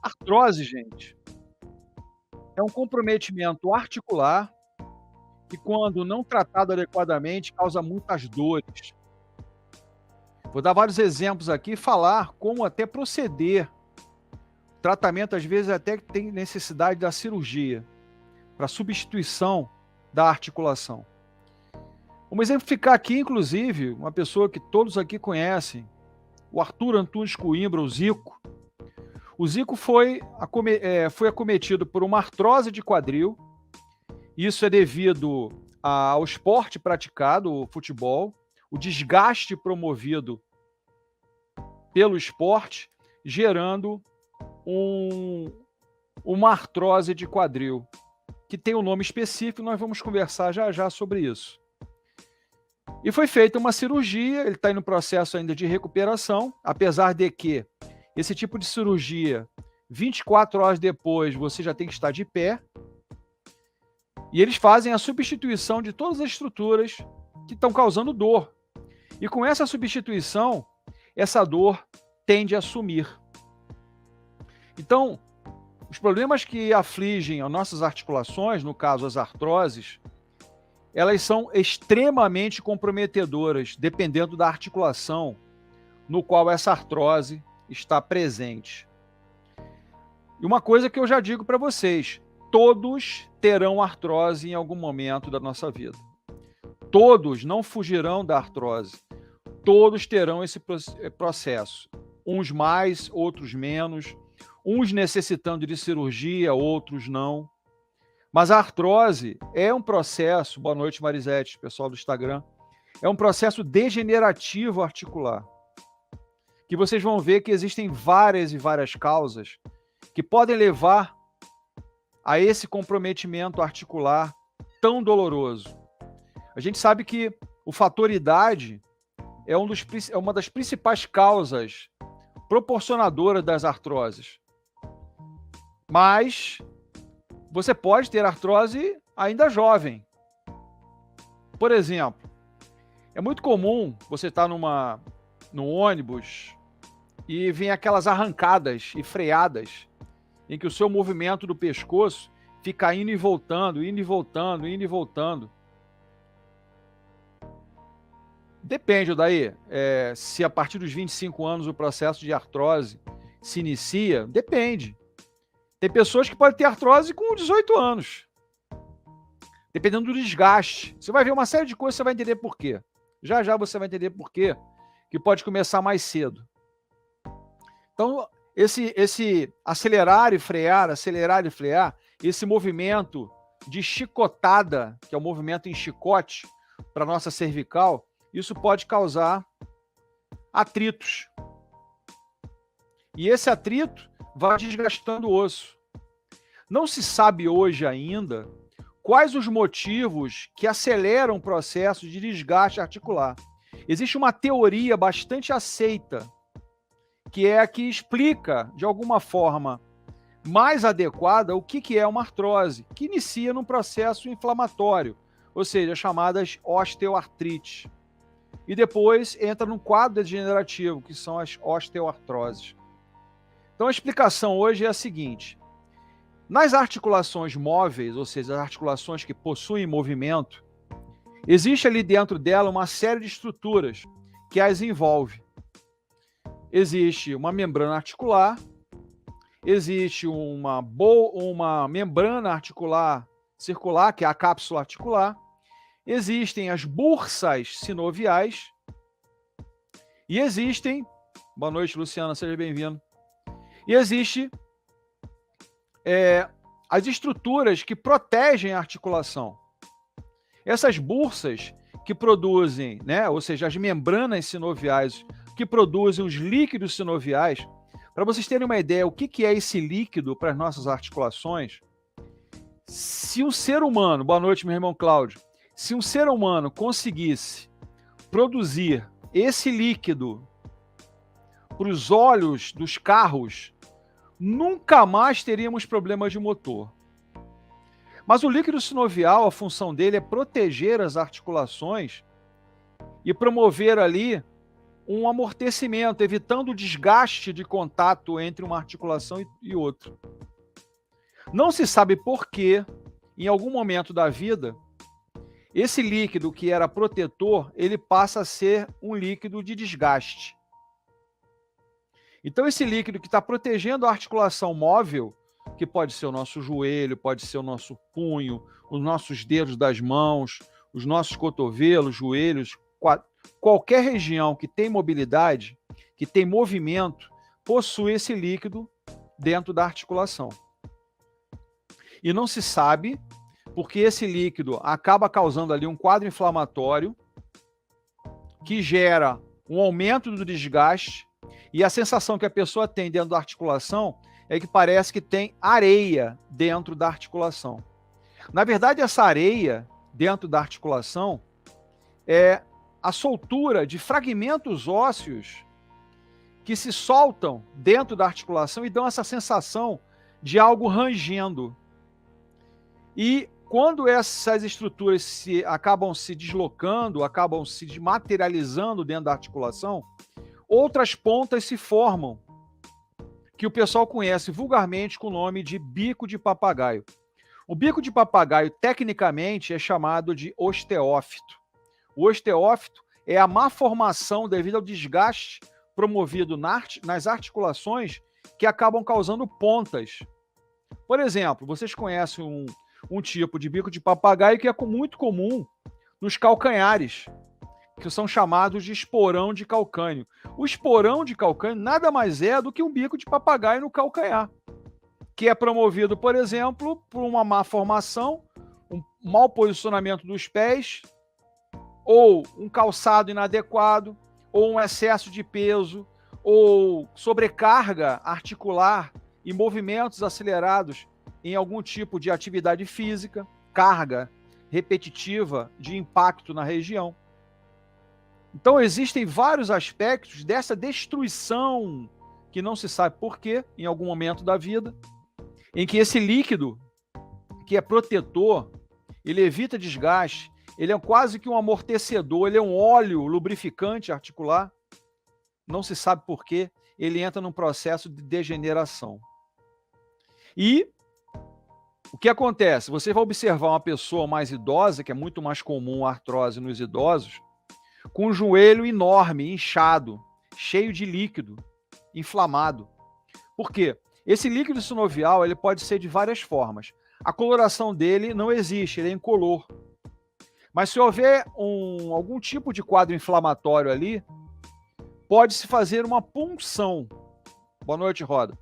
Artrose, gente, é um comprometimento articular que, quando não tratado adequadamente, causa muitas dores. Vou dar vários exemplos aqui e falar como até proceder. Tratamento, às vezes, até que tem necessidade da cirurgia para substituição da articulação. Vamos exemplificar aqui, inclusive, uma pessoa que todos aqui conhecem, o Arthur Antunes Coimbra, o Zico. O Zico foi acometido por uma artrose de quadril. Isso é devido ao esporte praticado, o futebol, o desgaste promovido pelo esporte, gerando uma artrose de quadril, que tem um nome específico, nós vamos conversar já já sobre isso. E foi feita uma cirurgia, ele está no processo ainda de recuperação, apesar de que esse tipo de cirurgia, 24 horas depois, você já tem que estar de pé, e eles fazem a substituição de todas as estruturas que estão causando dor. E com essa substituição, essa dor tende a sumir. Então, os problemas que afligem as nossas articulações, no caso as artroses, elas são extremamente comprometedoras, dependendo da articulação no qual essa artrose está presente. E uma coisa que eu já digo para vocês, todos terão artrose em algum momento da nossa vida. Todos não fugirão da artrose. Todos terão esse processo. Uns mais, outros menos. Uns necessitando de cirurgia, outros não. Mas a artrose é um processo, boa noite Marisete, pessoal do Instagram, é um processo degenerativo articular, que vocês vão ver que existem várias e várias causas que podem levar a esse comprometimento articular tão doloroso. A gente sabe que o fator idade é uma das principais causas proporcionadoras das artroses. Mas você pode ter artrose ainda jovem. Por exemplo, é muito comum você estar no ônibus e vem aquelas arrancadas e freadas em que o seu movimento do pescoço fica indo e voltando, indo e voltando, indo e voltando. Depende daí, se a partir dos 25 anos o processo de artrose se inicia, depende. Tem pessoas que podem ter artrose com 18 anos, dependendo do desgaste. Você vai ver uma série de coisas, você vai entender por quê. Já já você vai entender por quê, que pode começar mais cedo. Então, esse acelerar e frear, esse movimento de chicotada, que é o movimento em chicote para a nossa cervical, isso pode causar atritos. E esse atrito vai desgastando o osso. Não se sabe hoje ainda quais os motivos que aceleram o processo de desgaste articular. Existe uma teoria bastante aceita, que é a que explica, de alguma forma mais adequada, o que é uma artrose, que inicia num processo inflamatório, ou seja, chamadas osteoartrite. E depois entra num quadro degenerativo, que são as osteoartroses. Então a explicação hoje é a seguinte: nas articulações móveis, ou seja, as articulações que possuem movimento, existe ali dentro dela uma série de estruturas que as envolve. Existe uma membrana articular, existe uma membrana articular circular, que é a cápsula articular, existem as bursas sinoviais e existem... Boa noite, Luciana, seja bem-vindo. E existe as estruturas que protegem a articulação. Essas bursas que produzem, ou seja, as membranas sinoviais que produzem os líquidos sinoviais. Para vocês terem uma ideia, o que é esse líquido para as nossas articulações? Se um ser humano, boa noite, meu irmão Cláudio, se um ser humano conseguisse produzir esse líquido para os olhos dos carros, nunca mais teríamos problemas de motor. Mas o líquido sinovial, a função dele é proteger as articulações e promover ali um amortecimento, evitando o desgaste de contato entre uma articulação e outra. Não se sabe por que, em algum momento da vida, esse líquido que era protetor, ele passa a ser um líquido de desgaste. Então, esse líquido que está protegendo a articulação móvel, que pode ser o nosso joelho, pode ser o nosso punho, os nossos dedos das mãos, os nossos cotovelos, joelhos, qualquer região que tem mobilidade, que tem movimento, possui esse líquido dentro da articulação. E não se sabe porque esse líquido acaba causando ali um quadro inflamatório que gera um aumento do desgaste, e a sensação que a pessoa tem dentro da articulação é que parece que tem areia dentro da articulação. Na verdade, essa areia dentro da articulação é a soltura de fragmentos ósseos que se soltam dentro da articulação e dão essa sensação de algo rangendo. E quando essas estruturas acabam se deslocando, acabam se desmaterializando dentro da articulação, outras pontas se formam, que o pessoal conhece vulgarmente com o nome de bico de papagaio. O bico de papagaio, tecnicamente, é chamado de osteófito. O osteófito é a má formação devido ao desgaste promovido nas articulações que acabam causando pontas. Por exemplo, vocês conhecem um tipo de bico de papagaio que é muito comum nos calcanhares, que são chamados de esporão de calcânio. O esporão de calcânio nada mais é do que um bico de papagaio no calcanhar, que é promovido, por exemplo, por uma má formação, um mau posicionamento dos pés, ou um calçado inadequado, ou um excesso de peso, ou sobrecarga articular e movimentos acelerados em algum tipo de atividade física, carga repetitiva de impacto na região. Então, existem vários aspectos dessa destruição, que não se sabe por quê, em algum momento da vida, em que esse líquido, que é protetor, ele evita desgaste, ele é quase que um amortecedor, ele é um óleo lubrificante articular, não se sabe por quê, ele entra num processo de degeneração. E o que acontece? Você vai observar uma pessoa mais idosa, que é muito mais comum a artrose nos idosos, com o joelho enorme, inchado, cheio de líquido, inflamado. Por quê? Esse líquido sinovial ele pode ser de várias formas. A coloração dele não existe, ele é incolor. Mas se houver algum tipo de quadro inflamatório ali, pode-se fazer uma punção. Boa noite, Roda.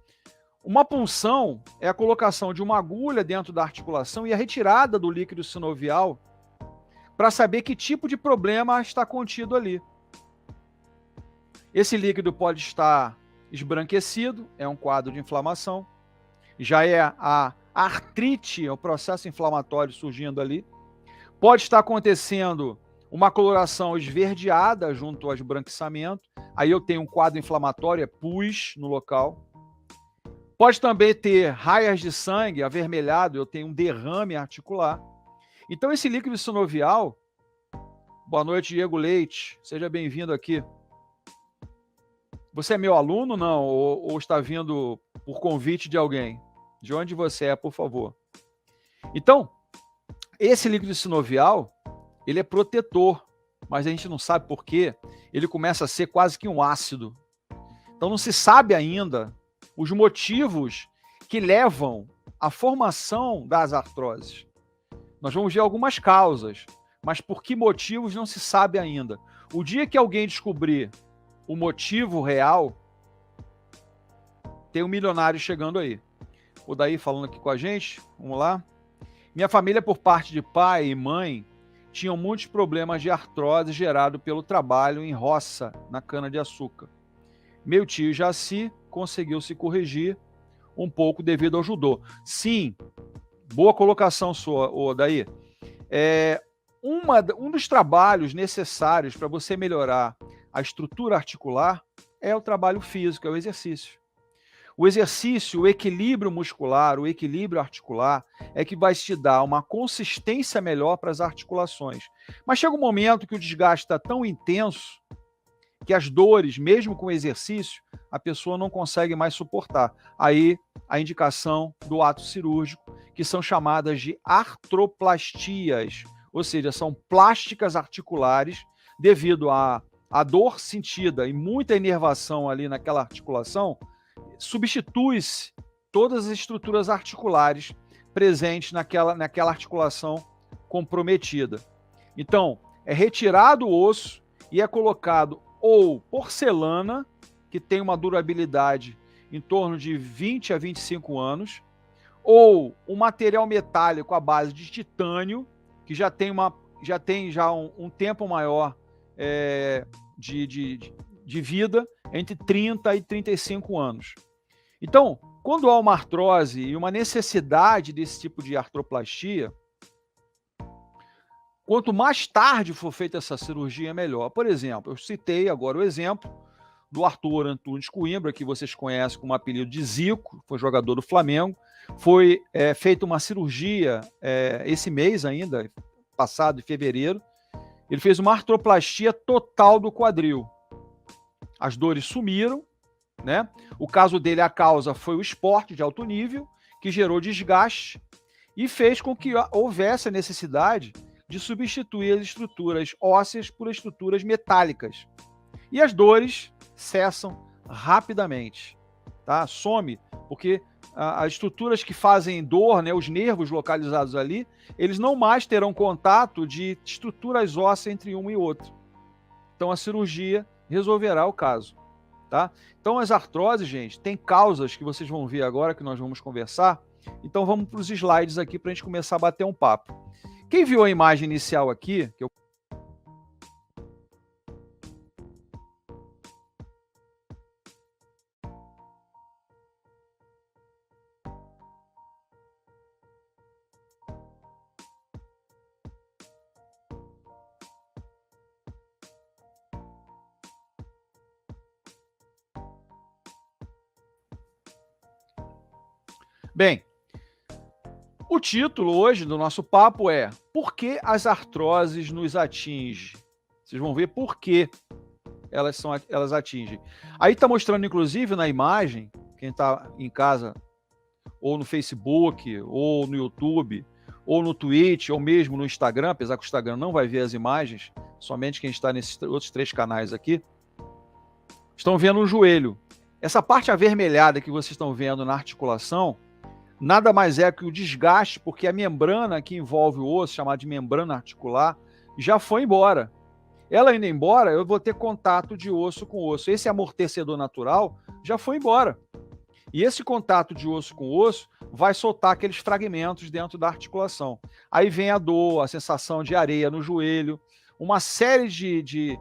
Uma punção é a colocação de uma agulha dentro da articulação e a retirada do líquido sinovial para saber que tipo de problema está contido ali. Esse líquido pode estar esbranquecido, é um quadro de inflamação. Já é a artrite, é o processo inflamatório surgindo ali. Pode estar acontecendo uma coloração esverdeada junto ao esbranquiçamento. Aí eu tenho um quadro inflamatório, é pus no local. Pode também ter raias de sangue avermelhado, eu tenho um derrame articular. Então esse líquido sinovial, boa noite, Diego Leite, seja bem-vindo aqui. Você é meu aluno, não? Ou está vindo por convite de alguém? De onde você é, por favor? Então, esse líquido sinovial, ele é protetor, mas a gente não sabe por quê. Ele começa a ser quase que um ácido. Então não se sabe ainda os motivos que levam à formação das artroses. Nós vamos ver algumas causas, mas por que motivos não se sabe ainda. O dia que alguém descobrir o motivo real, tem um milionário chegando aí. O Daí falando aqui com a gente, vamos lá. Minha família, por parte de pai e mãe, tinham muitos problemas de artrose gerado pelo trabalho em roça, na cana-de-açúcar. Meu tio Jaci conseguiu se corrigir um pouco devido ao judô. Sim, boa colocação sua, Daí. Um dos trabalhos necessários para você melhorar a estrutura articular é o trabalho físico, é o exercício. O exercício, o equilíbrio muscular, o equilíbrio articular é que vai te dar uma consistência melhor para as articulações. Mas chega um momento que o desgaste está tão intenso que as dores, mesmo com exercício, a pessoa não consegue mais suportar. Aí a indicação do ato cirúrgico, que são chamadas de artroplastias, ou seja, são plásticas articulares devido à dor sentida e muita inervação ali naquela articulação, substitui-se todas as estruturas articulares presentes naquela articulação comprometida. Então, é retirado o osso e é colocado ou porcelana, que tem uma durabilidade em torno de 20 a 25 anos, ou um material metálico à base de titânio, que já tem um tempo maior de vida, entre 30 e 35 anos. Então, quando há uma artrose e uma necessidade desse tipo de artroplastia, quanto mais tarde for feita essa cirurgia, melhor. Por exemplo, eu citei agora o exemplo do Arthur Antunes Coimbra, que vocês conhecem como apelido de Zico, foi jogador do Flamengo. Foi feita uma cirurgia esse mês ainda, passado, em fevereiro. Ele fez uma artroplastia total do quadril. As dores sumiram, né? O caso dele, a causa foi o esporte de alto nível, que gerou desgaste e fez com que houvesse a necessidade de substituir as estruturas ósseas por estruturas metálicas. E as dores cessam rapidamente, tá? Some, porque as estruturas que fazem dor, né, os nervos localizados ali, eles não mais terão contato de estruturas ósseas entre um e outro. Então a cirurgia resolverá o caso, tá? Então as artroses, gente, tem causas que vocês vão ver agora, que nós vamos conversar. Então vamos para os slides aqui para a gente começar a bater um papo. Quem viu a imagem inicial aqui, que eu... Bem, o título hoje do nosso papo é Por que as artroses nos atingem? Vocês vão ver por que elas atingem. Aí está mostrando, inclusive, na imagem, quem está em casa, ou no Facebook, ou no YouTube, ou no Twitch, ou mesmo no Instagram, apesar que o Instagram não vai ver as imagens, somente quem está nesses outros 3 canais aqui, estão vendo o joelho. Essa parte avermelhada que vocês estão vendo na articulação, nada mais é que o desgaste, porque a membrana que envolve o osso, chamada de membrana articular, já foi embora. Ela indo embora, eu vou ter contato de osso com osso. Esse amortecedor natural já foi embora. E esse contato de osso com osso vai soltar aqueles fragmentos dentro da articulação. Aí vem a dor, a sensação de areia no joelho, uma série de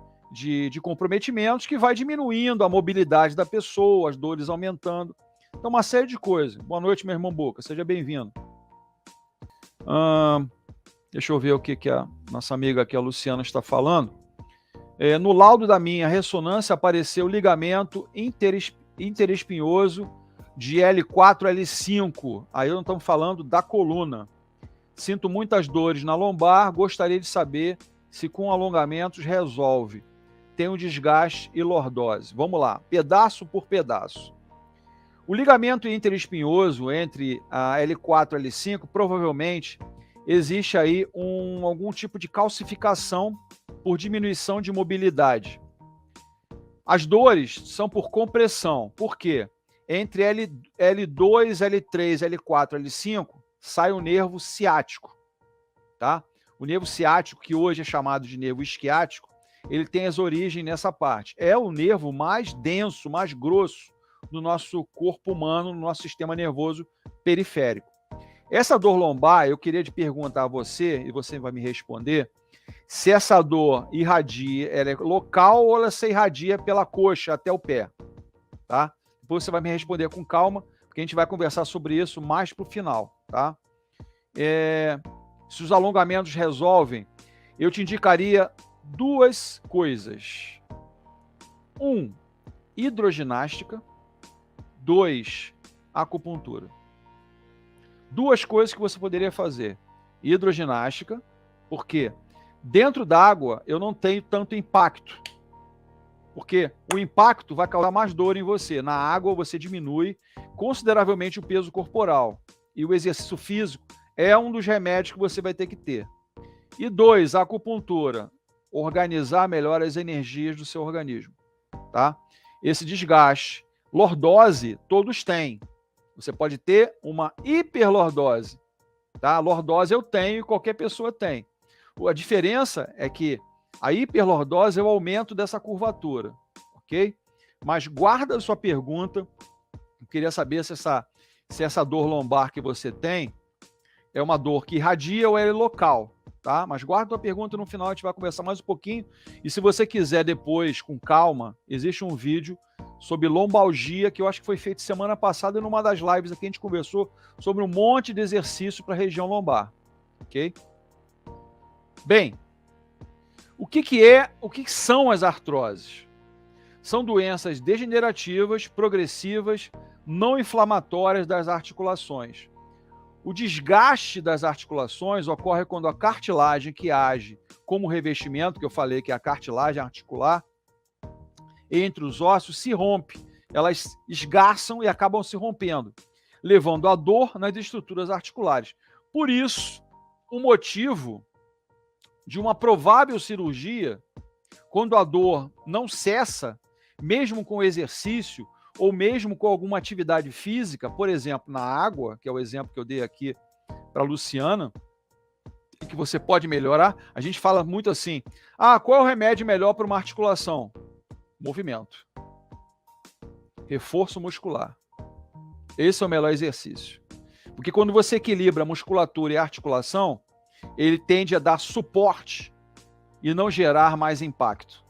comprometimentos que vai diminuindo a mobilidade da pessoa, as dores aumentando. Então, uma série de coisas. Boa noite, meu irmão Boca. Seja bem-vindo. Deixa eu ver o que a nossa amiga aqui, a Luciana, está falando. No laudo da minha ressonância apareceu ligamento interespinhoso de L4, L5. Aí não estamos falando da coluna. Sinto muitas dores na lombar. Gostaria de saber se com alongamentos resolve. Tem desgaste e lordose. Vamos lá, pedaço por pedaço. O ligamento interespinhoso entre a L4 e L5, provavelmente existe aí algum tipo de calcificação por diminuição de mobilidade. As dores são por compressão. Por quê? Entre L2, L3, L4 e L5 sai o nervo ciático, tá? O nervo ciático, que hoje é chamado de nervo isquiático, ele tem as origens nessa parte. É o nervo mais denso, mais grosso do nosso corpo humano, no nosso sistema nervoso periférico. Essa dor lombar, eu queria te perguntar a você, e você vai me responder, se essa dor irradia, ela é local ou ela se irradia pela coxa até o pé, tá? Depois você vai me responder com calma, porque a gente vai conversar sobre isso mais para o final, tá? Se os alongamentos resolvem, eu te indicaria 2 coisas. 1, hidroginástica. 2, acupuntura. 2 coisas que você poderia fazer. Hidroginástica, porque dentro d'água eu não tenho tanto impacto. Porque o impacto vai causar mais dor em você. Na água, você diminui consideravelmente o peso corporal. E o exercício físico é um dos remédios que você vai ter que ter. E 2, a acupuntura. Organizar melhor as energias do seu organismo. Tá? Esse desgaste. Lordose, todos têm. Você pode ter uma hiperlordose. Tá? Lordose eu tenho e qualquer pessoa tem. A diferença é que a hiperlordose é o aumento dessa curvatura, ok? Mas guarda a sua pergunta. Eu queria saber se essa dor lombar que você tem é uma dor que irradia ou é local, tá? Mas guarda a tua pergunta, no final a gente vai conversar mais um pouquinho. E se você quiser depois, com calma, existe um vídeo sobre lombalgia que eu acho que foi feito semana passada numa das lives aqui, a gente conversou sobre um monte de exercício para a região lombar, ok? Bem, o que são as artroses? São doenças degenerativas, progressivas, não inflamatórias das articulações. O desgaste das articulações ocorre quando a cartilagem que age como revestimento, que eu falei que é a cartilagem articular, entre os ossos se rompe. Elas esgarçam e acabam se rompendo, levando a dor nas estruturas articulares. Por isso, o motivo de uma provável cirurgia, quando a dor não cessa, mesmo com exercício ou mesmo com alguma atividade física, por exemplo, na água, que é o exemplo que eu dei aqui para a Luciana, que você pode melhorar. A gente fala muito assim, qual é o remédio melhor para uma articulação? Movimento. Reforço muscular. Esse é o melhor exercício. Porque quando você equilibra a musculatura e a articulação, ele tende a dar suporte e não gerar mais impacto.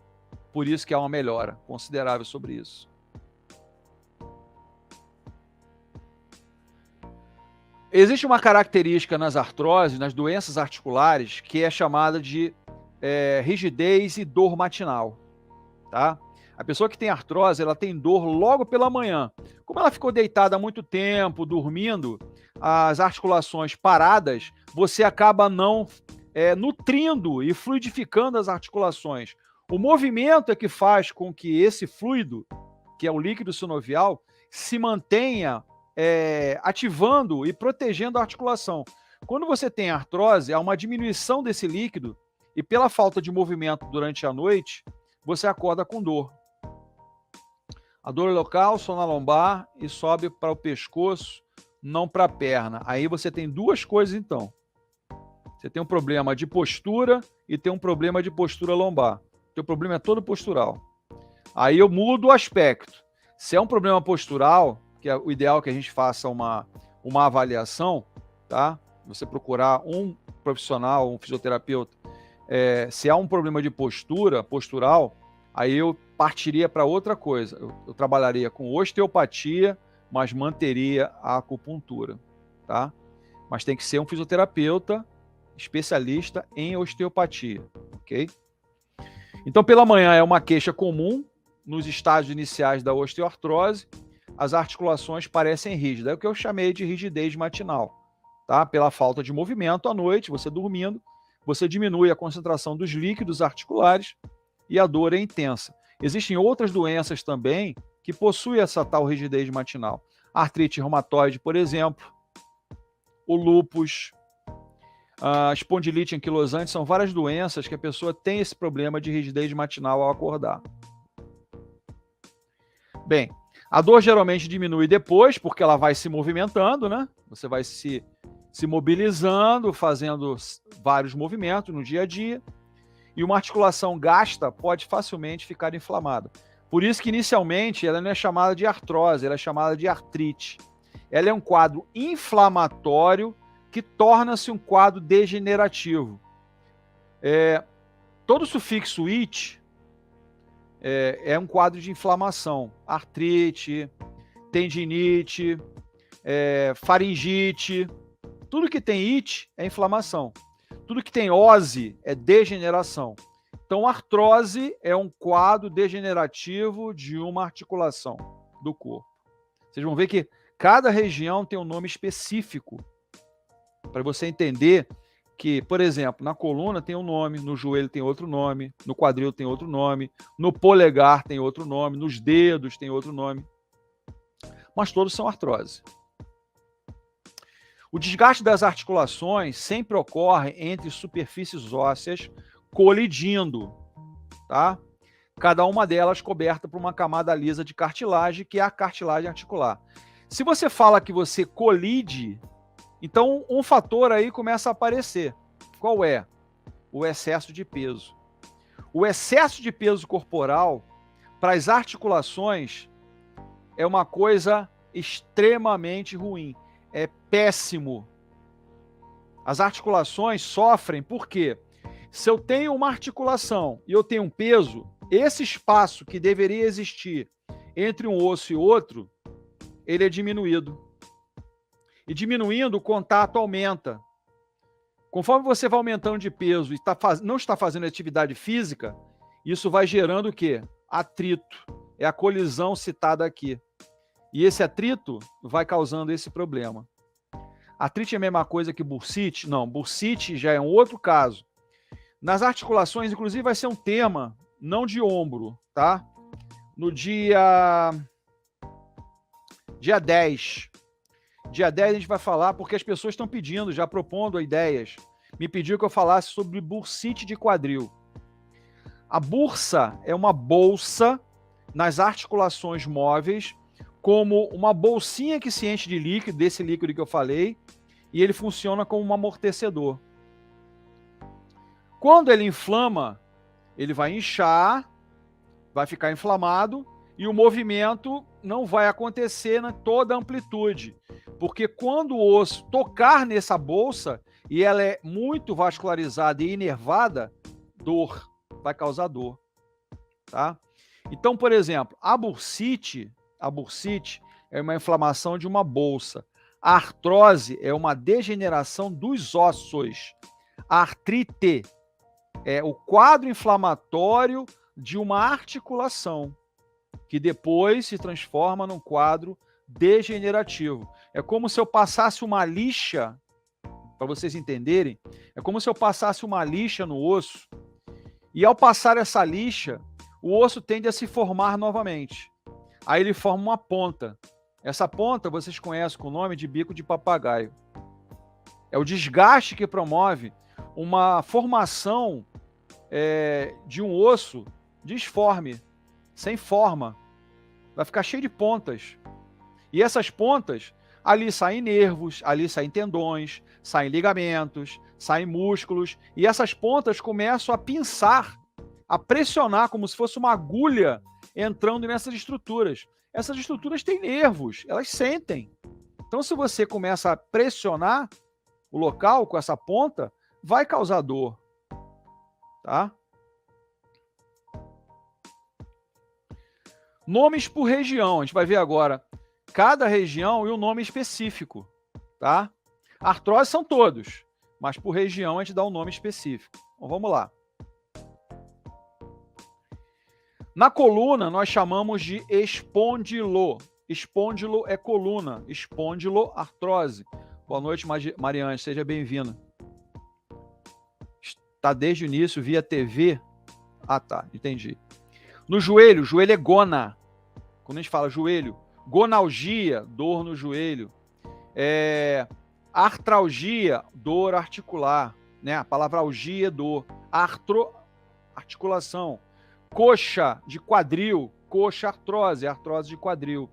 Por isso que há uma melhora considerável sobre isso. Existe uma característica nas artroses, nas doenças articulares, que é chamada de rigidez e dor matinal. Tá? A pessoa que tem artrose, ela tem dor logo pela manhã. Como ela ficou deitada há muito tempo, dormindo, as articulações paradas, você acaba não nutrindo e fluidificando as articulações. O movimento é que faz com que esse fluido, que é o líquido sinovial, se mantenha ativando e protegendo a articulação. Quando você tem artrose, há uma diminuição desse líquido e pela falta de movimento durante a noite, você acorda com dor. A dor é local, só na lombar e sobe para o pescoço, não para a perna. Aí você tem duas coisas então. Você tem um problema de postura e tem um problema de postura lombar. O teu problema é todo postural. Aí eu mudo o aspecto. Se é um problema postural, que é o ideal que a gente faça uma avaliação, tá? Você procurar um profissional, um fisioterapeuta. Se há um problema de postural, aí eu partiria para outra coisa. Eu trabalharia com osteopatia, mas manteria a acupuntura, tá? Mas tem que ser um fisioterapeuta especialista em osteopatia, ok? Então, pela manhã é uma queixa comum nos estágios iniciais da osteoartrose, as articulações parecem rígidas. É o que eu chamei de rigidez matinal, tá? Pela falta de movimento à noite, você dormindo, você diminui a concentração dos líquidos articulares e a dor é intensa. Existem outras doenças também que possuem essa tal rigidez matinal. A artrite reumatoide, por exemplo, o lúpus, a espondilite anquilosante, são várias doenças que a pessoa tem esse problema de rigidez matinal ao acordar. Bem, a dor geralmente diminui depois, porque ela vai se movimentando, né? Você vai se mobilizando, fazendo vários movimentos no dia a dia, e uma articulação gasta pode facilmente ficar inflamada. Por isso que, inicialmente, ela não é chamada de artrose, ela é chamada de artrite. Ela é um quadro inflamatório que torna-se um quadro degenerativo. Todo sufixo "it" é um quadro de inflamação. Artrite, tendinite, faringite. Tudo que tem "it" é inflamação. Tudo que tem "ose" é degeneração. Então, artrose é um quadro degenerativo de uma articulação do corpo. Vocês vão ver que cada região tem um nome específico para você entender que, por exemplo, na coluna tem um nome, no joelho tem outro nome, no quadril tem outro nome, no polegar tem outro nome, nos dedos tem outro nome. Mas todos são artrose. O desgaste das articulações sempre ocorre entre superfícies ósseas colidindo, tá? Cada uma delas coberta por uma camada lisa de cartilagem, que é a cartilagem articular. Se você fala que você colide, então um fator aí começa a aparecer. Qual é? O excesso de peso. O excesso de peso corporal para as articulações é uma coisa extremamente ruim. É péssimo. As articulações sofrem porque se eu tenho uma articulação e eu tenho um peso, esse espaço que deveria existir entre um osso e outro, ele é diminuído. E diminuindo, o contato aumenta. Conforme você vai aumentando de peso e não está fazendo atividade física, isso vai gerando o quê? Atrito. É a colisão citada aqui. E esse atrito vai causando esse problema. Atrite é a mesma coisa que bursite? Não, bursite já é um outro caso. Nas articulações, inclusive, vai ser um tema, não de ombro, tá? No dia 10. Dia 10 a gente vai falar, porque as pessoas estão pedindo, já propondo ideias. Me pediu que eu falasse sobre bursite de quadril. A bursa é uma bolsa nas articulações móveis, como uma bolsinha que se enche de líquido, desse líquido que eu falei, e ele funciona como um amortecedor. Quando ele inflama, ele vai inchar, vai ficar inflamado, e o movimento não vai acontecer na toda a amplitude. Porque quando o osso tocar nessa bolsa, e ela é muito vascularizada e inervada, dor, vai causar dor. Tá? Então, por exemplo, a bursite é uma inflamação de uma bolsa. A artrose é uma degeneração dos ossos. A artrite é o quadro inflamatório de uma articulação, que depois se transforma num quadro degenerativo. É como se eu passasse uma lixa, para vocês entenderem, é como se eu passasse uma lixa no osso, e ao passar essa lixa, o osso tende a se formar novamente. Aí ele forma uma ponta. Essa ponta vocês conhecem com o nome de bico de papagaio. É o desgaste que promove uma formação de um osso disforme, sem forma. Vai ficar cheio de pontas. E essas pontas, ali saem nervos, ali saem tendões, saem ligamentos, saem músculos, e essas pontas começam a pinçar, a pressionar como se fosse uma agulha entrando nessas estruturas. Essas estruturas têm nervos, elas sentem. Então, se você começa a pressionar o local com essa ponta, vai causar dor. Tá? Nomes por região, a gente vai ver agora cada região e um nome específico, tá? Artrose são todos, mas por região a gente dá um nome específico. Então vamos lá. Na coluna nós chamamos de espondilo. Espondilo é coluna, espondiloartrose. Boa noite, Mariane, seja bem-vinda. Está desde o início via TV? Ah, tá, entendi. No joelho, joelho é gona. Quando a gente fala joelho, gonalgia, dor no joelho. Artralgia, dor articular. Né? A palavra algia é dor. Articulação. Coxa de quadril, coxa artrose, artrose de quadril.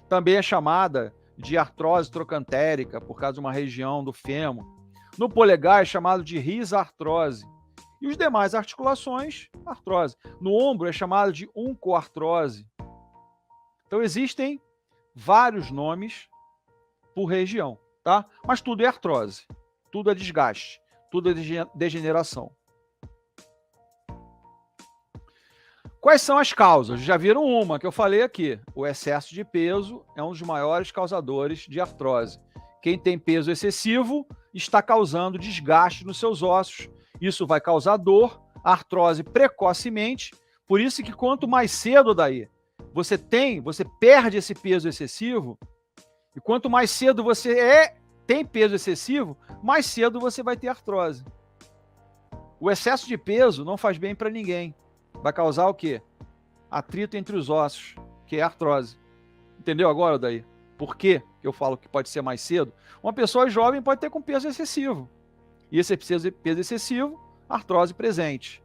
Também é chamada de artrose trocantérica, por causa de uma região do fêmur. No polegar é chamado de risartrose. E os demais articulações, artrose. No ombro é chamado de oncoartrose. Então existem vários nomes por região, tá? Mas tudo é artrose, tudo é desgaste, tudo é degeneração. Quais são as causas? Já viram uma que eu falei aqui. O excesso de peso é um dos maiores causadores de artrose. Quem tem peso excessivo está causando desgaste nos seus ossos. Isso vai causar dor, artrose precocemente. Por isso que quanto mais cedo daí você perde esse peso excessivo, e quanto mais cedo você tem peso excessivo, mais cedo você vai ter artrose. O excesso de peso não faz bem para ninguém. Vai causar o quê? Atrito entre os ossos, que é artrose. Entendeu agora, daí? Por que eu falo que pode ser mais cedo? Uma pessoa jovem pode ter com peso excessivo. E esse peso excessivo, artrose presente.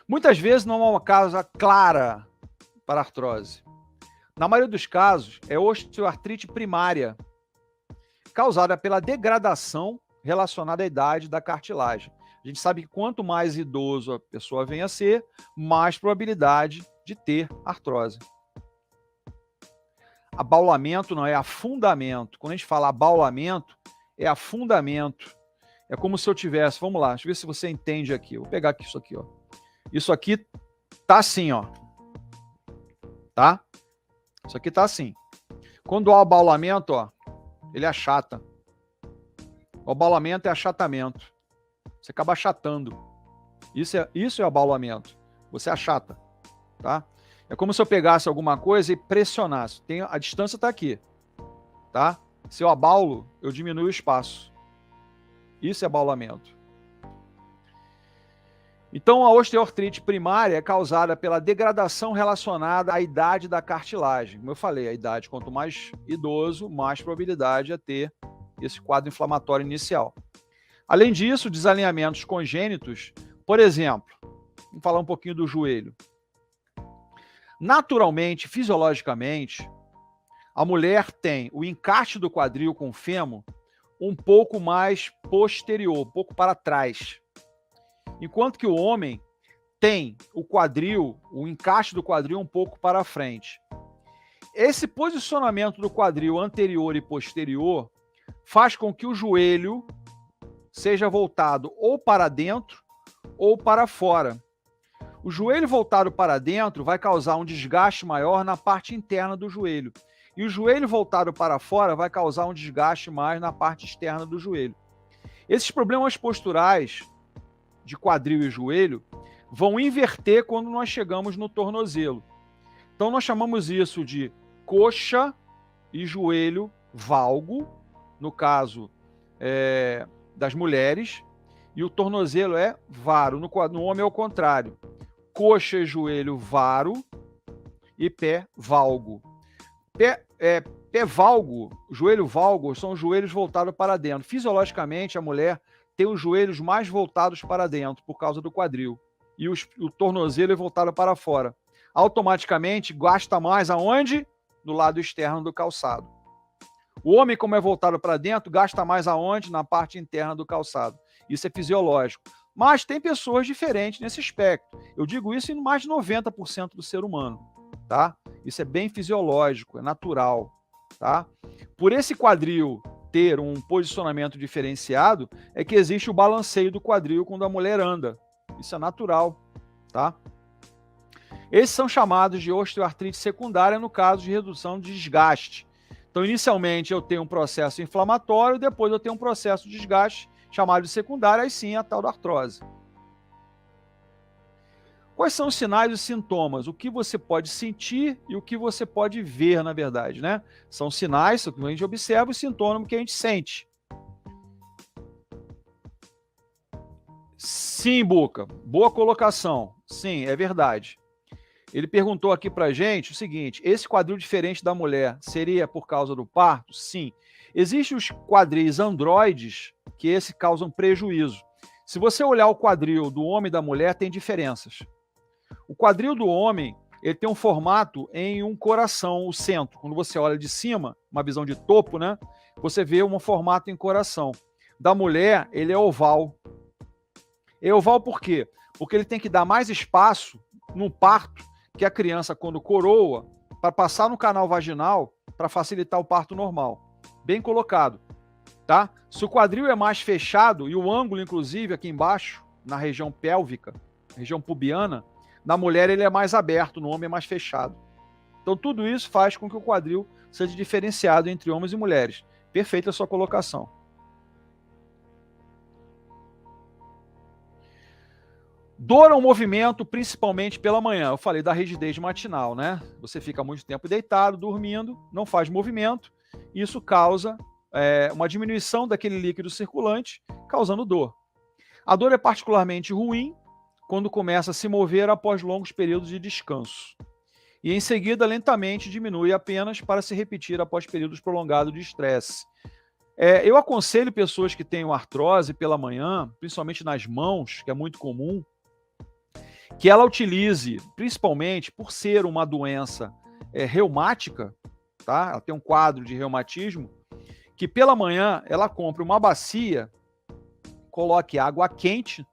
Muitas vezes não há uma causa clara para artrose. Na maioria dos casos, é osteoartrite primária, causada pela degradação relacionada à idade da cartilagem. A gente sabe que quanto mais idoso a pessoa venha a ser, mais probabilidade de ter artrose. Abaulamento não é afundamento. Quando a gente fala abaulamento, é afundamento. É como se eu tivesse, vamos lá, deixa eu ver se você entende aqui. Eu vou pegar aqui isso aqui, ó. Isso aqui tá assim, ó. Tá? Isso aqui tá assim. Quando há abaulamento, ó, ele achata. O abaulamento é achatamento. Você acaba achatando. Isso é abaulamento. Você achata, tá? É como se eu pegasse alguma coisa e pressionasse. A distância está aqui, tá? Se eu abaulo, eu diminuo o espaço. Isso é abaulamento. Então, a osteoartrite primária é causada pela degradação relacionada à idade da cartilagem. Como eu falei, a idade, quanto mais idoso, mais probabilidade é ter esse quadro inflamatório inicial. Além disso, desalinhamentos congênitos, por exemplo, vamos falar um pouquinho do joelho. Naturalmente, fisiologicamente, a mulher tem o encaixe do quadril com o fêmur um pouco mais posterior, um pouco para trás. Enquanto que o homem tem o quadril, o encaixe do quadril um pouco para frente. Esse posicionamento do quadril anterior e posterior faz com que o joelho seja voltado ou para dentro ou para fora. O joelho voltado para dentro vai causar um desgaste maior na parte interna do joelho. E o joelho voltado para fora vai causar um desgaste mais na parte externa do joelho. Esses problemas posturais de quadril e joelho vão inverter quando nós chegamos no tornozelo. Então nós chamamos isso de coxa e joelho valgo, no caso das mulheres, e o tornozelo é varo. No homem é o contrário. Coxa e joelho varo e pé valgo. Pé valgo, joelho valgo, são os joelhos voltados para dentro. Fisiologicamente, a mulher tem os joelhos mais voltados para dentro por causa do quadril. E o tornozelo é voltado para fora. Automaticamente, gasta mais aonde? No lado externo do calçado. O homem, como é voltado para dentro, gasta mais aonde? Na parte interna do calçado. Isso é fisiológico. Mas tem pessoas diferentes nesse aspecto. Eu digo isso em mais de 90% do ser humano, tá? Isso é bem fisiológico, é natural, tá? Por esse quadril ter um posicionamento diferenciado, é que existe o balanceio do quadril quando a mulher anda. Isso é natural, tá? Esses são chamados de osteoartrite secundária no caso de redução de desgaste. Então, inicialmente, eu tenho um processo inflamatório, depois eu tenho um processo de desgaste chamado de secundária, aí sim a tal da artrose. Quais são os sinais e sintomas? O que você pode sentir e o que você pode ver, na verdade, né? São sinais que a gente observa e sintomas que a gente sente. Sim, Buca. Boa colocação. Sim, é verdade. Ele perguntou aqui pra gente o seguinte: esse quadril diferente da mulher seria por causa do parto? Sim. Existem os quadris androides que esse causam prejuízo. Se você olhar o quadril do homem e da mulher, tem diferenças. O quadril do homem, ele tem um formato em um coração, o centro. Quando você olha de cima, uma visão de topo, né? Você vê um formato em coração. Da mulher, ele é oval. É oval por quê? Porque ele tem que dar mais espaço no parto que a criança, quando coroa, para passar no canal vaginal, para facilitar o parto normal. Bem colocado, tá? Se o quadril é mais fechado, e o ângulo, inclusive, aqui embaixo, na região pélvica, região pubiana, na mulher ele é mais aberto, no homem é mais fechado. Então tudo isso faz com que o quadril seja diferenciado entre homens e mulheres. Perfeita a sua colocação. Dor ao movimento, principalmente pela manhã. Eu falei da rigidez matinal, né? Você fica muito tempo deitado, dormindo, não faz movimento, Isso causa uma diminuição daquele líquido circulante, causando dor. A dor é particularmente ruim quando começa a se mover após longos períodos de descanso. E em seguida, lentamente diminui apenas para se repetir após períodos prolongados de estresse. Eu aconselho pessoas que tenham artrose pela manhã, principalmente nas mãos, que é muito comum, que ela utilize, principalmente por ser uma doença reumática, tá? Ela tem um quadro de reumatismo, que pela manhã ela compre uma bacia, coloque água quente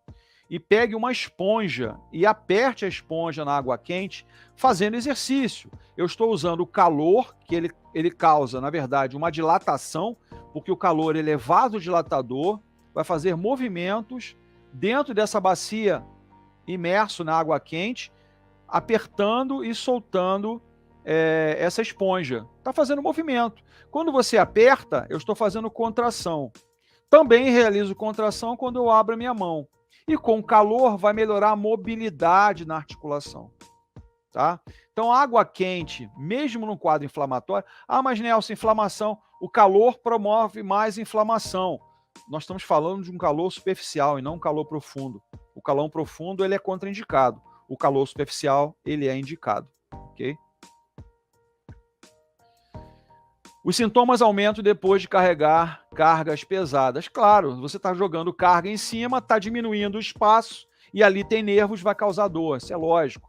e pegue uma esponja e aperte a esponja na água quente, fazendo exercício. Eu estou usando o calor, que ele causa, na verdade, uma dilatação, porque o calor ele é vasodilatador, vai fazer movimentos dentro dessa bacia imerso na água quente, apertando e soltando essa esponja. Está fazendo movimento. Quando você aperta, eu estou fazendo contração. Também realizo contração quando eu abro a minha mão. E com o calor vai melhorar a mobilidade na articulação. Tá? Então, água quente, mesmo no quadro inflamatório... mas Nelson, inflamação, o calor promove mais inflamação. Nós estamos falando de um calor superficial e não um calor profundo. O calor profundo ele é contraindicado. O calor superficial ele é indicado. Ok? Os sintomas aumentam depois de carregar cargas pesadas. Claro, você está jogando carga em cima, está diminuindo o espaço e ali tem nervos, vai causar dor. Isso é lógico.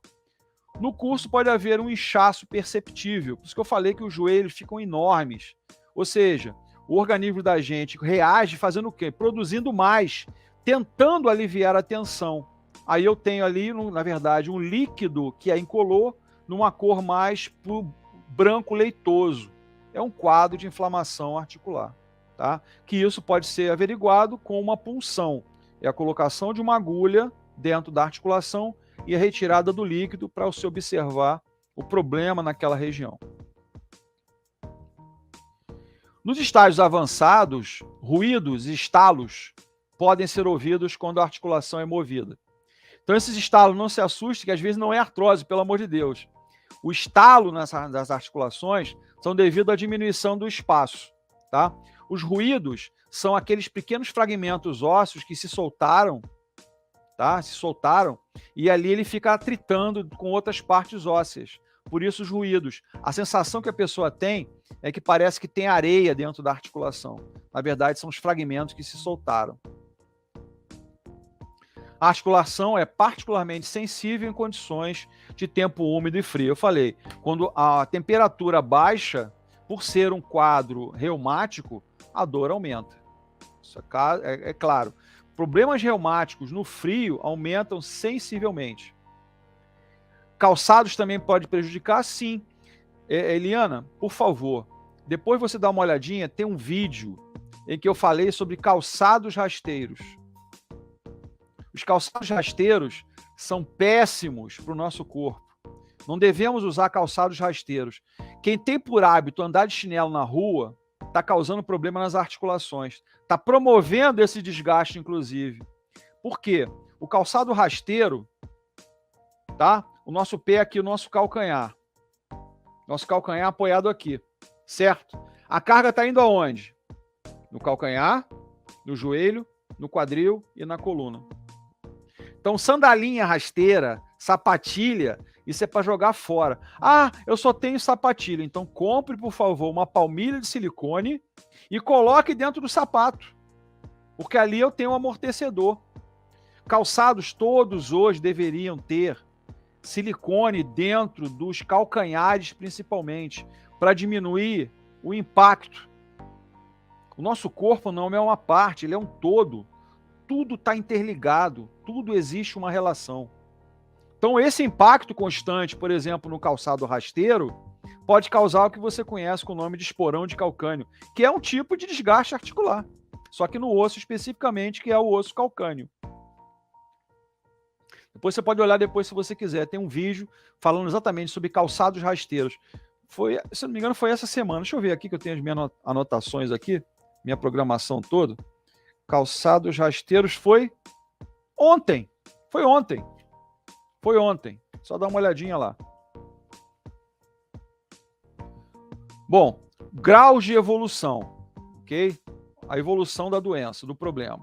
No curso pode haver um inchaço perceptível. Por isso que eu falei que os joelhos ficam enormes. Ou seja, o organismo da gente reage fazendo o quê? Produzindo mais, tentando aliviar a tensão. Aí eu tenho ali, na verdade, um líquido que é incolor, numa cor mais branco leitoso. É um quadro de inflamação articular, tá? Que isso pode ser averiguado com uma punção. É a colocação de uma agulha dentro da articulação e a retirada do líquido para você observar o problema naquela região. Nos estágios avançados, ruídos e estalos podem ser ouvidos quando a articulação é movida. Então, esses estalos, não se assustem, que às vezes não é artrose, pelo amor de Deus. O estalo das articulações são devido à diminuição do espaço. Tá? Os ruídos são aqueles pequenos fragmentos ósseos que se soltaram, tá? E ali ele fica atritando com outras partes ósseas. Por isso os ruídos. A sensação que a pessoa tem é que parece que tem areia dentro da articulação. Na verdade, são os fragmentos que se soltaram. A articulação é particularmente sensível em condições de tempo úmido e frio. Eu falei, quando a temperatura baixa, por ser um quadro reumático, a dor aumenta. Isso é claro. Problemas reumáticos no frio aumentam sensivelmente. Calçados também pode prejudicar? Sim. Eliana, por favor, depois você dá uma olhadinha, tem um vídeo em que eu falei sobre calçados rasteiros. Os calçados rasteiros são péssimos para o nosso corpo. Não devemos usar calçados rasteiros. Quem tem por hábito andar de chinelo na rua está causando problema nas articulações. Está promovendo esse desgaste, inclusive. Por quê? O calçado rasteiro, tá? O nosso pé aqui, o nosso calcanhar. Nosso calcanhar apoiado aqui, certo? A carga está indo aonde? No calcanhar, no joelho, no quadril e na coluna. Então, sandalinha rasteira, sapatilha, isso é para jogar fora. Eu só tenho sapatilha. Então, compre, por favor, uma palmilha de silicone e coloque dentro do sapato. Porque ali eu tenho um amortecedor. Calçados todos hoje deveriam ter silicone dentro dos calcanhares, principalmente, para diminuir o impacto. O nosso corpo não é uma parte, ele é um todo. Tudo está interligado, tudo existe uma relação. Então, esse impacto constante, por exemplo, no calçado rasteiro, pode causar o que você conhece com o nome de esporão de calcânio, que é um tipo de desgaste articular, só que no osso especificamente, que é o osso calcâneo. Depois você pode olhar depois se você quiser, tem um vídeo falando exatamente sobre calçados rasteiros. Se não me engano, foi essa semana. Deixa eu ver aqui que eu tenho as minhas anotações aqui, minha programação toda. Calçados rasteiros foi ontem. Foi ontem. Só dá uma olhadinha lá. Bom, Graus de evolução, ok? A evolução da doença, do problema.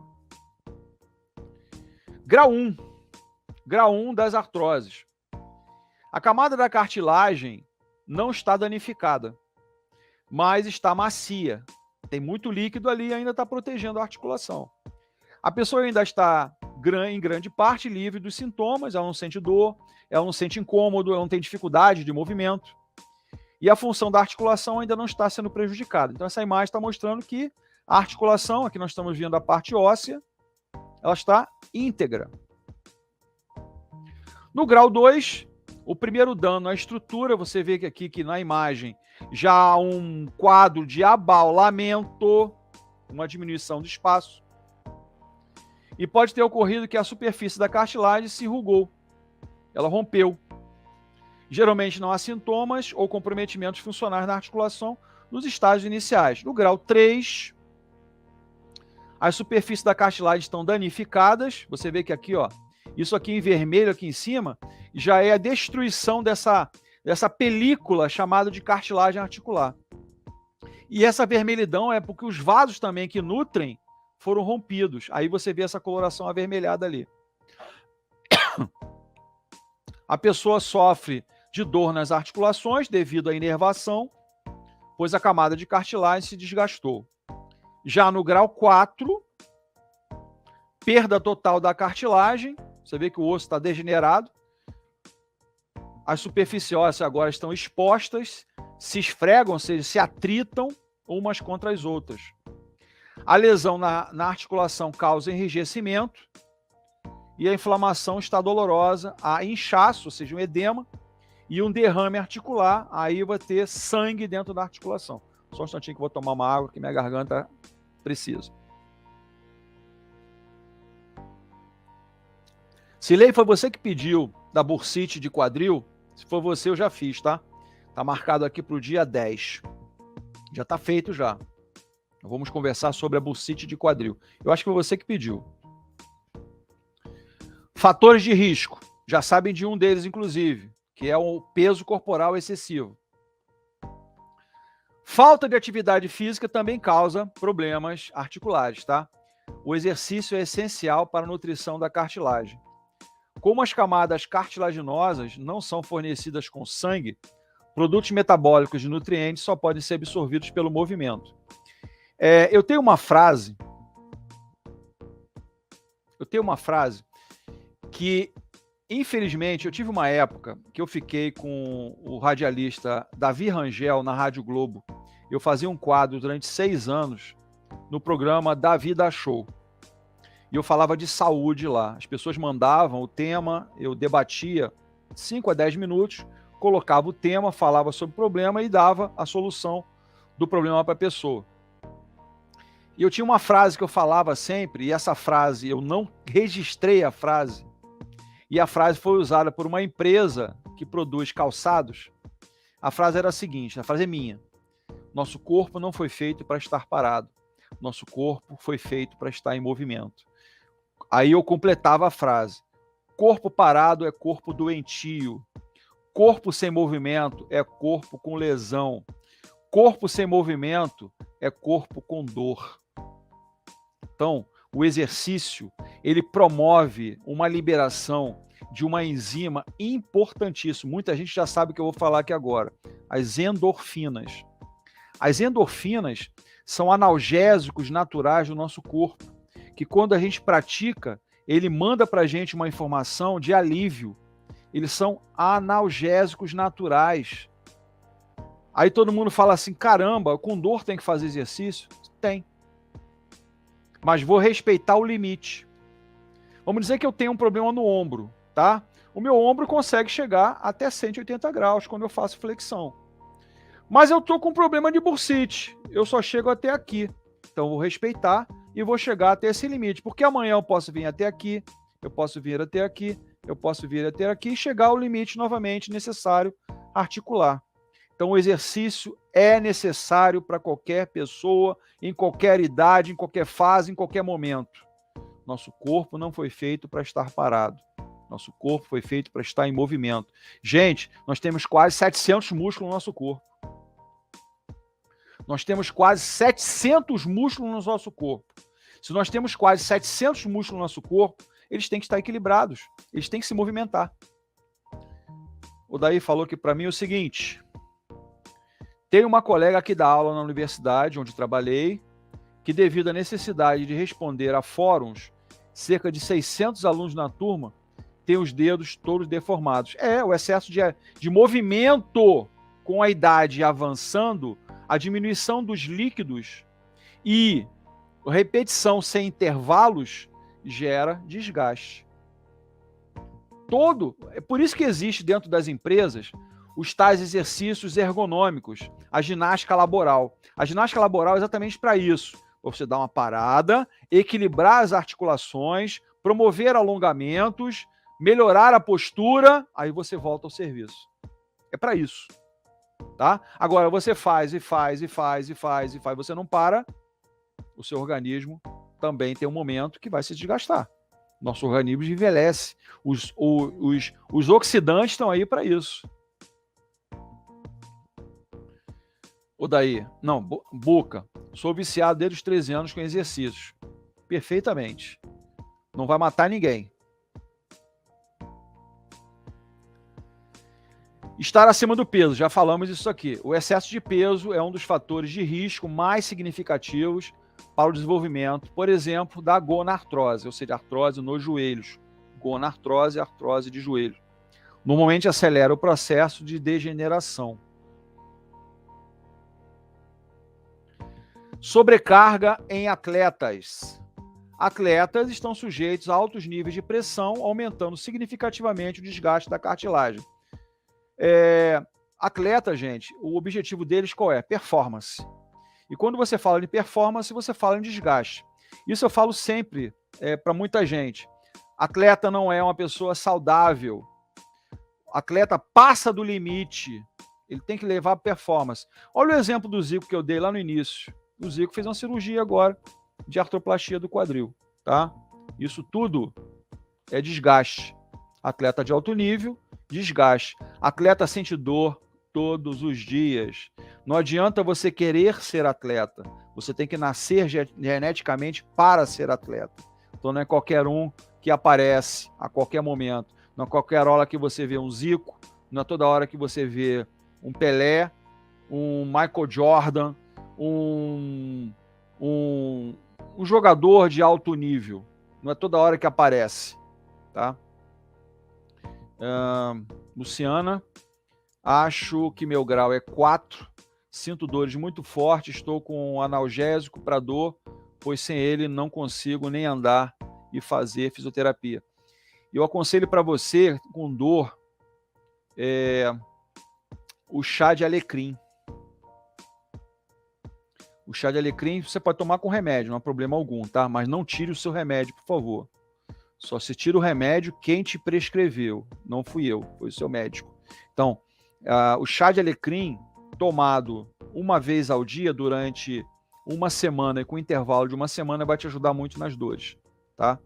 Grau 1. Grau 1 das artroses. A camada da cartilagem não está danificada, mas está macia. Tem muito líquido ali e ainda está protegendo a articulação. A pessoa ainda está, em grande parte, livre dos sintomas, ela não sente dor, ela não sente incômodo, ela não tem dificuldade de movimento. E a função da articulação ainda não está sendo prejudicada. Então, essa imagem está mostrando que a articulação, aqui nós estamos vendo a parte óssea, ela está íntegra. No grau 2, o primeiro dano à estrutura, você vê que aqui que na imagem já há um quadro de abaulamento, uma diminuição do espaço. E pode ter ocorrido que a superfície da cartilagem se enrugou, ela rompeu. Geralmente não há sintomas ou comprometimentos funcionais na articulação nos estágios iniciais. No grau 3, as superfícies da cartilagem estão danificadas. Você vê que aqui, ó, isso aqui em vermelho, aqui em cima, já é a destruição dessa película chamada de cartilagem articular. E essa vermelhidão é porque os vasos também que nutrem foram rompidos. Aí você vê essa coloração avermelhada ali. A pessoa sofre de dor nas articulações devido à inervação, pois a camada de cartilagem se desgastou. Já no grau 4, perda total da cartilagem. Você vê que o osso está degenerado. As superfícies ósseas agora estão expostas, se esfregam, ou seja, se atritam umas contra as outras. A lesão na articulação causa enrijecimento e a inflamação está dolorosa, há inchaço, ou seja, um edema, e um derrame articular, aí vai ter sangue dentro da articulação. Só um instantinho que eu vou tomar uma água, que minha garganta precisa. Silei, foi você que pediu da bursite de quadril? Se for você, eu já fiz, tá? Tá marcado aqui para o dia 10. Já tá feito já. Vamos conversar sobre a bursite de quadril. Eu acho que foi você que pediu. Fatores de risco. Já sabem de um deles, inclusive, que é o peso corporal excessivo. Falta de atividade física também causa problemas articulares, tá? O exercício é essencial para a nutrição da cartilagem. Como as camadas cartilaginosas não são fornecidas com sangue, produtos metabólicos de nutrientes só podem ser absorvidos pelo movimento. Eu tenho uma frase que, infelizmente, eu tive uma época que eu fiquei com o radialista Davi Rangel na Rádio Globo. Eu fazia um quadro durante 6 anos no programa Davi Dá Show. E eu falava de saúde lá. As pessoas mandavam o tema, eu debatia 5 a 10 minutos, colocava o tema, falava sobre o problema e dava a solução do problema para a pessoa. E eu tinha uma frase que eu falava sempre, e essa frase, eu não registrei a frase, e a frase foi usada por uma empresa que produz calçados. A frase era a seguinte, a frase é minha: nosso corpo não foi feito para estar parado, nosso corpo foi feito para estar em movimento. Aí eu completava a frase: corpo parado é corpo doentio, corpo sem movimento é corpo com lesão, corpo sem movimento é corpo com dor. Então, o exercício, ele promove uma liberação de uma enzima importantíssima. Muita gente já sabe o que eu vou falar aqui agora. As endorfinas. As endorfinas são analgésicos naturais do nosso corpo, que quando a gente pratica, ele manda para a gente uma informação de alívio. Eles são analgésicos naturais. Aí todo mundo fala assim, caramba, com dor tem que fazer exercício? Tem. Mas vou respeitar o limite. Vamos dizer que eu tenho um problema no ombro, tá? O meu ombro consegue chegar até 180 graus quando eu faço flexão. Mas eu tô com um problema de bursite, eu só chego até aqui. Então vou respeitar e vou chegar até esse limite, porque amanhã eu posso vir até aqui, eu posso vir até aqui, eu posso vir até aqui e chegar ao limite novamente necessário articular. Então o exercício é necessário para qualquer pessoa, em qualquer idade, em qualquer fase, em qualquer momento. Nosso corpo não foi feito para estar parado. Nosso corpo foi feito para estar em movimento. Gente, nós temos quase 700 músculos no nosso corpo. Nós temos quase 700 músculos no nosso corpo. Se nós temos quase 700 músculos no nosso corpo, eles têm que estar equilibrados, eles têm que se movimentar. O Daí falou que para mim é o seguinte: tem uma colega que dá aula na universidade onde trabalhei, que devido à necessidade de responder a fóruns, cerca de 600 alunos na turma, tem os dedos todos deformados. O excesso de movimento com a idade avançando, a diminuição dos líquidos e repetição sem intervalos gera desgaste. É por isso que existe dentro das empresas os tais exercícios ergonômicos, a ginástica laboral. A ginástica laboral é exatamente para isso. Você dar uma parada, equilibrar as articulações, promover alongamentos, melhorar a postura, aí você volta ao serviço. É para isso. Tá? Agora, você faz, você não para, o seu organismo também tem um momento que vai se desgastar. Nosso organismo envelhece. Os oxidantes estão aí para isso. O Daí, não, Boca, sou viciado desde os 13 anos com exercícios. Perfeitamente. Não vai matar ninguém. Estar acima do peso, já falamos isso aqui. O excesso de peso é um dos fatores de risco mais significativos para o desenvolvimento, por exemplo, da gonartrose, ou seja, artrose nos joelhos. Gonartrose, artrose de joelho. Normalmente acelera o processo de degeneração. Sobrecarga em atletas. Atletas estão sujeitos a altos níveis de pressão, aumentando significativamente o desgaste da cartilagem. Atleta, gente, o objetivo deles qual é? Performance. E quando você fala de performance, você fala em desgaste. Isso eu falo sempre para muita gente. Atleta não é uma pessoa saudável. Atleta passa do limite. Ele tem que levar performance. Olha o exemplo do Zico que eu dei lá no início. O Zico fez uma cirurgia agora de artroplastia do quadril. Tá? Isso tudo é desgaste. Atleta de alto nível, desgaste. Atleta sente dor todos os dias. Não adianta você querer ser atleta. Você tem que nascer geneticamente para ser atleta. Então não é qualquer um que aparece a qualquer momento. Não é qualquer hora que você vê um Zico, não é toda hora que você vê um Pelé, um Michael Jordan, um jogador de alto nível. Não é toda hora que aparece. Tá? Luciana, acho que meu grau é 4, sinto dores muito fortes, estou com um analgésico para dor, pois sem ele não consigo nem andar e fazer fisioterapia. Eu aconselho para você, com dor, o chá de alecrim. O chá de alecrim você pode tomar com remédio, não há problema algum, tá? Mas não tire o seu remédio, por favor. Só se tira o remédio quem te prescreveu. Não fui eu, foi o seu médico. Então, o chá de alecrim tomado uma vez ao dia durante uma semana e com intervalo de uma semana vai te ajudar muito nas dores, tá?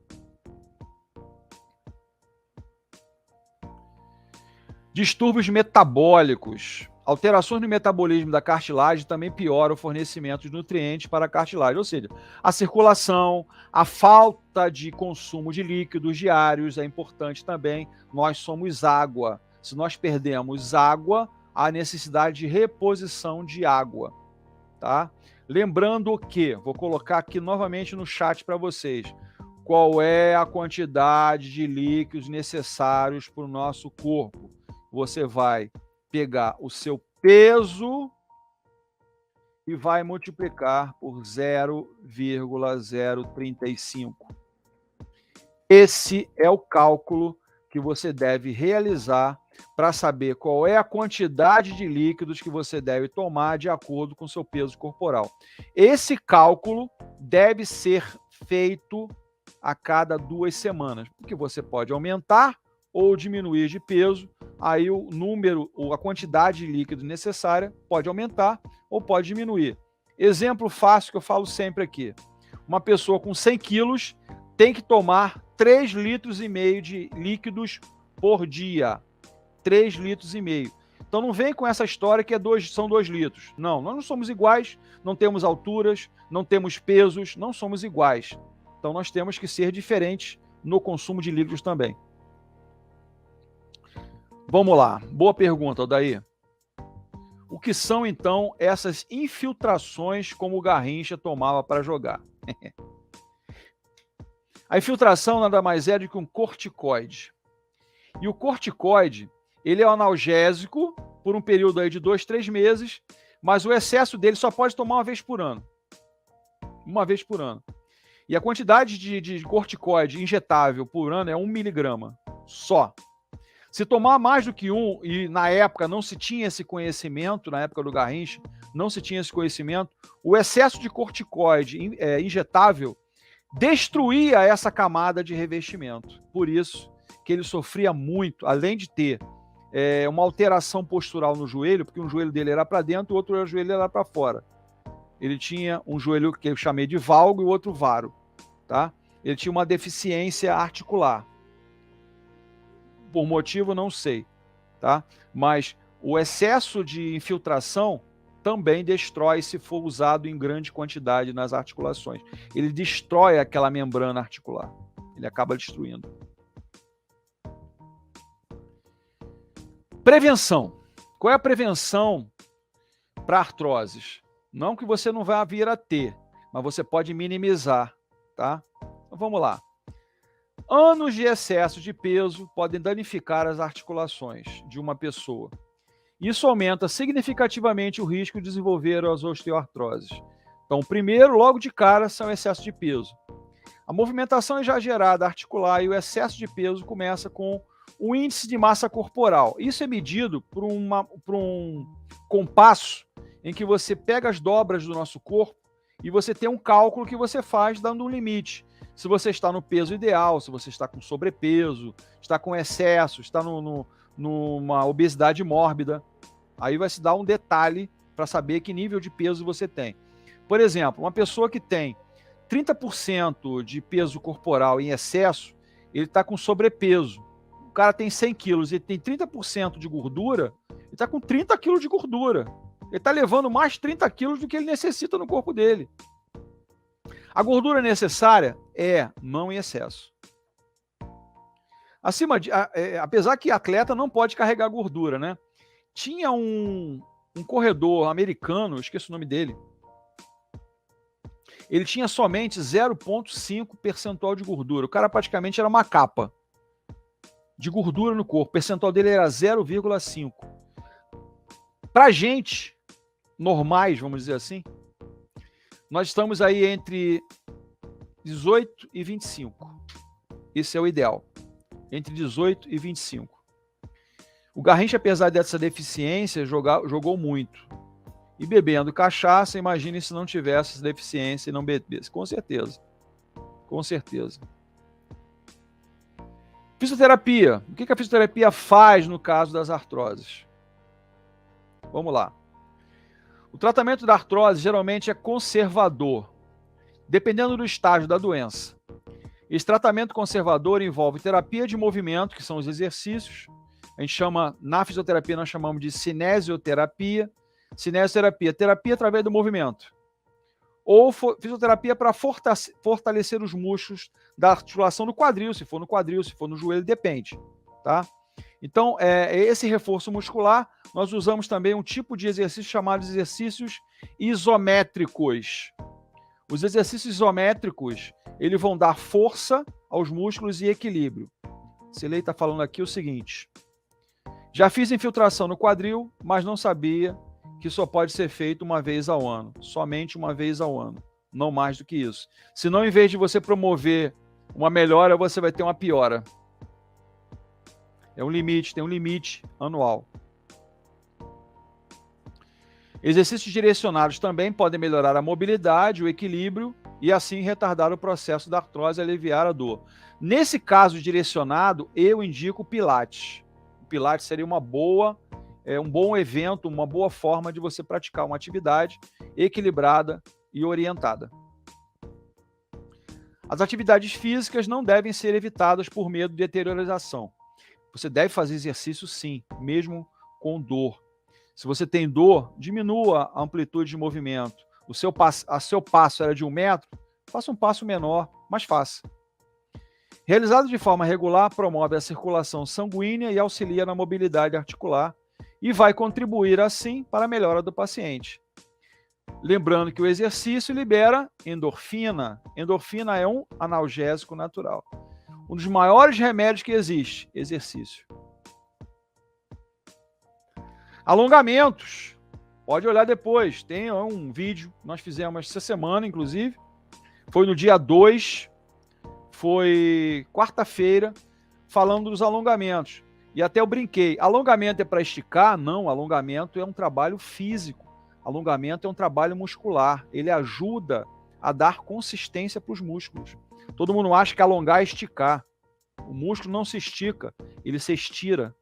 Distúrbios metabólicos. Alterações no metabolismo da cartilagem também pioram o fornecimento de nutrientes para a cartilagem, ou seja, a circulação, a falta de consumo de líquidos diários é importante também. Nós somos água. Se nós perdemos água, há necessidade de reposição de água, tá? Lembrando que, vou colocar aqui novamente no chat para vocês, qual é a quantidade de líquidos necessários para o nosso corpo. Você vai pegar o seu peso e vai multiplicar por 0,035. Esse é o cálculo que você deve realizar para saber qual é a quantidade de líquidos que você deve tomar de acordo com o seu peso corporal. Esse cálculo deve ser feito a cada 2 semanas, porque você pode aumentar ou diminuir de peso, aí o número ou a quantidade de líquido necessária pode aumentar ou pode diminuir. Exemplo fácil que eu falo sempre aqui. Uma pessoa com 100 quilos tem que tomar 3,5 litros de líquidos por dia. 3,5 litros. Então não vem com essa história que são 2 litros. Não, nós não somos iguais, não temos alturas, não temos pesos, não somos iguais. Então nós temos que ser diferentes no consumo de líquidos também. Vamos lá, boa pergunta, Aldair. O que são, então, essas infiltrações como o Garrincha tomava para jogar? A infiltração nada mais é do que um corticoide. E o corticoide, ele é um analgésico por um período aí de 2, 3 meses, mas o excesso dele só pode tomar uma vez por ano. Uma vez por ano. E a quantidade de corticoide injetável por ano é 1 miligrama só. Se tomar mais do que 1, e na época não se tinha esse conhecimento, na época do Garrincha, não se tinha esse conhecimento, o excesso de corticoide injetável destruía essa camada de revestimento. Por isso que ele sofria muito, além de ter uma alteração postural no joelho, porque um joelho dele era para dentro e o outro joelho era para fora. Ele tinha um joelho que eu chamei de valgo e o outro varo. Tá? Ele tinha uma deficiência articular. Por motivo, não sei. Tá? Mas o excesso de infiltração também destrói se for usado em grande quantidade nas articulações. Ele destrói aquela membrana articular. Ele acaba destruindo. Prevenção. Qual é a prevenção para artroses? Não que você não vai vir a ter, mas você pode minimizar, tá? Então vamos lá. Anos de excesso de peso podem danificar as articulações de uma pessoa. Isso aumenta significativamente o risco de desenvolver as osteoartroses. Então, primeiro, logo de cara, são excesso de peso. A movimentação exagerada articular e o excesso de peso começa com o índice de massa corporal. Isso é medido por um compasso em que você pega as dobras do nosso corpo e você tem um cálculo que você faz dando um limite. Se você está no peso ideal, se você está com sobrepeso, está com excesso, está numa obesidade mórbida, aí vai se dar um detalhe para saber que nível de peso você tem. Por exemplo, uma pessoa que tem 30% de peso corporal em excesso, ele está com sobrepeso. O cara tem 100 quilos e tem 30% de gordura, ele está com 30 quilos de gordura. Ele está levando mais 30 quilos do que ele necessita no corpo dele. A gordura necessária é não em excesso. Apesar que atleta não pode carregar gordura, né? Tinha um corredor americano, esqueci o nome dele. Ele tinha somente 0,5% de gordura. O cara praticamente era uma capa de gordura no corpo. O percentual dele era 0,5. Para gente normais, vamos dizer assim, nós estamos aí entre 18 e 25. Esse é o ideal. Entre 18 e 25. O Garrincha, apesar dessa deficiência, jogou muito. E bebendo cachaça, imagine se não tivesse essa deficiência e não bebesse. Com certeza. Com certeza. Fisioterapia. O que a fisioterapia faz no caso das artroses? Vamos lá. O tratamento da artrose geralmente é conservador, dependendo do estágio da doença. Esse tratamento conservador envolve terapia de movimento, que são os exercícios. A gente chama, na fisioterapia, nós chamamos de cinesioterapia. Cinesioterapia, terapia através do movimento. Ou fisioterapia para fortalecer os músculos da articulação do quadril, se for no quadril, se for no joelho, depende. Tá? Então, esse reforço muscular, nós usamos também um tipo de exercício chamado de exercícios isométricos. Os exercícios isométricos, eles vão dar força aos músculos e equilíbrio. Celei está falando aqui o seguinte: já fiz infiltração no quadril, mas não sabia que só pode ser feito uma vez ao ano. Somente uma vez ao ano. Não mais do que isso. Senão, em vez de você promover uma melhora, você vai ter uma piora. É um limite, tem um limite anual. Exercícios direcionados também podem melhorar a mobilidade, o equilíbrio e assim retardar o processo da artrose e aliviar a dor. Nesse caso direcionado, eu indico o Pilates. O Pilates seria um bom evento, uma boa forma de você praticar uma atividade equilibrada e orientada. As atividades físicas não devem ser evitadas por medo de deterioração. Você deve fazer exercício sim, mesmo com dor. Se você tem dor, diminua a amplitude de movimento. O seu passo era de 1 metro, faça um passo menor, mas faça. Realizado de forma regular, promove a circulação sanguínea e auxilia na mobilidade articular e vai contribuir, assim, para a melhora do paciente. Lembrando que o exercício libera endorfina. Endorfina é um analgésico natural. Um dos maiores remédios que existe, exercício. Alongamentos. Pode olhar depois. Tem um vídeo que nós fizemos essa semana, inclusive. Foi no dia 2, foi quarta-feira, falando dos alongamentos. E até eu brinquei. Alongamento é para esticar? Não, alongamento é um trabalho físico. Alongamento é um trabalho muscular. Ele ajuda a dar consistência para os músculos. Todo mundo acha que alongar é esticar. O músculo não se estica, ele se estira.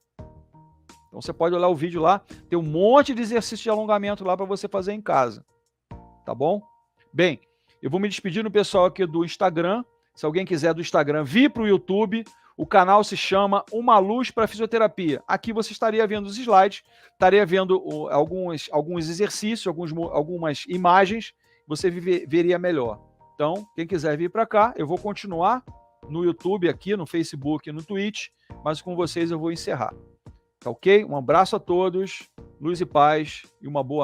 Então você pode olhar o vídeo lá, tem um monte de exercício de alongamento lá para você fazer em casa. Tá bom? Bem, eu vou me despedir do pessoal aqui do Instagram. Se alguém quiser do Instagram vir para o YouTube, o canal se chama Uma Luz para Fisioterapia. Aqui você estaria vendo os slides, estaria vendo alguns exercícios, algumas imagens, você veria melhor. Então, quem quiser vir para cá, eu vou continuar no YouTube aqui, no Facebook e no Twitch, mas com vocês eu vou encerrar. Tá ok? Um abraço a todos, luz e paz e uma boa noite.